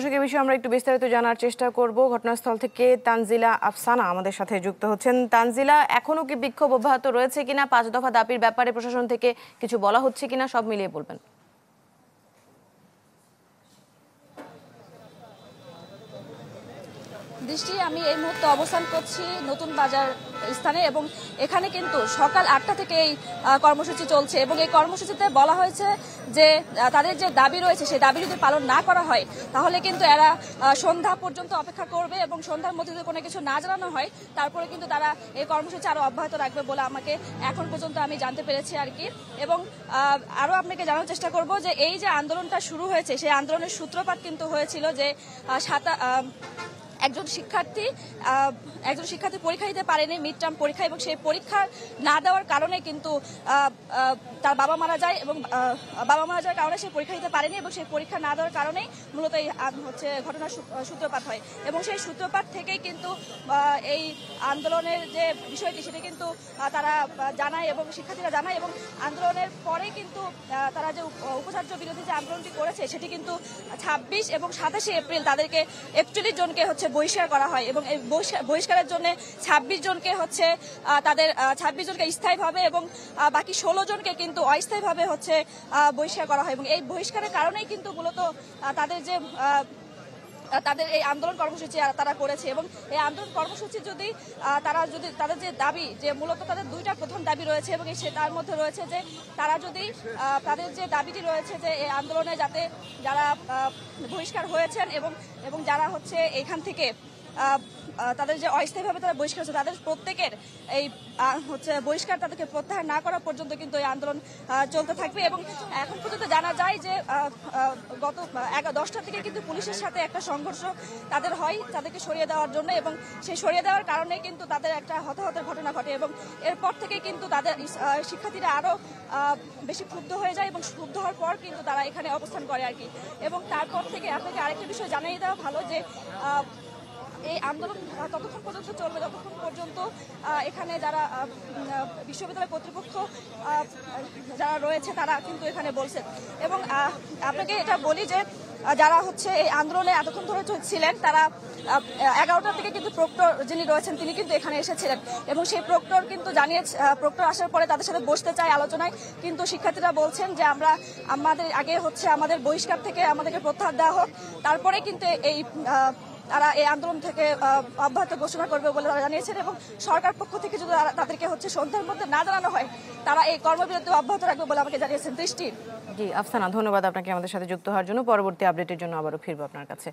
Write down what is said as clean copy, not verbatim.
দর্শক, এই বিষয়ে আমরা একটু বিস্তারিত জানার চেষ্টা করব। ঘটনাস্থল থেকে তানজিলা আফসানা আমাদের সাথে যুক্ত হচ্ছেন। তানজিলা, এখনো কি বিক্ষোভ অব্যাহত রয়েছে কিনা, 5 দফা দাবির ব্যাপারে প্রশাসন থেকে কিছু বলা হচ্ছে কিনা, সব মিলিয়ে বলবেন। দৃষ্টি, আমি এই মুহূর্তে অবস্থান করছি নতুন বাজার স্থানে এবং এখানে কিন্তু সকাল 8টা থেকে এই কর্মসূচি চলছে এবং এই কর্মসূচিতে বলা হয়েছে যে তাদের যে দাবি রয়েছে সেই দাবি যদি পালন না করা হয় তাহলে কিন্তু এরা সন্ধ্যা পর্যন্ত অপেক্ষা করবে এবং সন্ধ্যার মধ্যে যদি কোনো কিছু না জানানো হয় তারপরে কিন্তু তারা এই কর্মসূচি আরো অব্যাহত রাখবে বলে আমাকে এখন পর্যন্ত আমি জানতে পেরেছি আর কি। এবং আরো আপনাকে জানার চেষ্টা করব যে এই যে আন্দোলনটা শুরু হয়েছে সেই আন্দোলনের সূত্রপাত কিন্তু হয়েছিল যে একজন শিক্ষার্থী পরীক্ষা দিতে পারেনি, মিড টার্ম পরীক্ষা, এবং সেই পরীক্ষা না দেওয়ার কারণে কিন্তু তার বাবা মারা যায় এবং বাবা মারা যাওয়ার কারণে সে পরীক্ষা দিতে পারেনি এবং সেই পরীক্ষা না দেওয়ার কারণেই মূলত এই ঘটনার সূত্রপাত হয় এবং সেই সূত্রপাত থেকেই কিন্তু এই আন্দোলনের যে বিষয়টি সেটা কিন্তু তারা জানায় এবং শিক্ষার্থীরা জানায় এবং আন্দোলনের পরে কিন্তু তারা যে উপাচার্য বিরোধী যে আন্দোলনটি করেছে সেটি কিন্তু 26 এবং 27 এপ্রিল তাদেরকে 41 জনকে বহিষ্কার করা হয় এবং এই বহিষ্কারের জন্য 26 জনকে তাদের 26 জনকে স্থায়ীভাবে এবং বাকি 16 জনকে কিন্তু অস্থায়ীভাবে বহিষ্কার করা হয় এবং এই বহিষ্কারের কারণেই কিন্তু মূলত তাদের এই আন্দোলন কর্মসূচি তারা করেছে এবং এই আন্দোলন কর্মসূচি যদি তাদের যে দাবি, যে মূলত তাদের দুইটা প্রধান দাবি রয়েছে এবং তার মধ্যে রয়েছে যে তারা যদি তাদের যে দাবিটি রয়েছে যে এই আন্দোলনে যাতে যারা বহিষ্কার হয়েছেন এবং যারা এখান থেকে তাদের যে অস্থায়ীভাবে তারা বহিষ্কার হচ্ছে তাদের প্রত্যেকের এই বহিষ্কার তাদেরকে প্রত্যাহার না করা পর্যন্ত কিন্তু এই আন্দোলন চলতে থাকবে এবং এখন পর্যন্ত জানা যায় যে গত 10টা থেকে কিন্তু পুলিশের সাথে একটা সংঘর্ষ তাদের হয় তাদেরকে সরিয়ে দেওয়ার জন্য এবং সেই সরিয়ে দেওয়ার কারণে কিন্তু তাদের একটা হতাহতের ঘটনা ঘটে এবং এরপর থেকে কিন্তু তাদের শিক্ষার্থীরা আরো বেশি ক্ষুব্ধ হয়ে যায় এবং ক্ষুব্ধ হওয়ার পর কিন্তু তারা এখানে অবস্থান করে আর কি। এবং তারপর থেকে আপনাকে আরেকটা বিষয় জানিয়ে দেওয়া ভালো যে এই আন্দোলন ততক্ষণ পর্যন্ত চলবে যতক্ষণ পর্যন্ত এখানে যারা বিশ্ববিদ্যালয় কর্তৃপক্ষ যারা রয়েছে তারা কিন্তু এখানে বলছেন। এবং আপনাকে এটা বলি যে যারা এই আন্দোলনে এতক্ষণ ধরে ছিলেন তারা 11টা থেকে কিন্তু প্রক্টর যিনি রয়েছেন তিনি কিন্তু এখানে এসেছিলেন এবং সেই প্রক্টর কিন্তু প্রক্টর আসার পরে তাদের সাথে বসতে চায় আলোচনায়, কিন্তু শিক্ষার্থীরা বলছেন যে আমাদের আগে আমাদের বহিষ্কার থেকে আমাদেরকে প্রত্যাহার দেওয়া হোক, তারপরে কিন্তু তারা এই আন্দোলন থেকে অব্যাহত ঘোষণা করবে বলে তারা জানিয়েছেন এবং সরকার পক্ষ থেকে যদি তাদেরকে সন্ধ্যার মধ্যে না জানানো হয় তারা এই কর্মবিরতি অব্যাহত রাখবে বলে আমাকে জানিয়েছেন। দৃষ্টি। জি আফসানা, ধন্যবাদ আপনাকে আমাদের সাথে যুক্ত হওয়ার জন্য। পরবর্তী আপডেটের জন্য আবারও ফিরবো আপনার কাছে।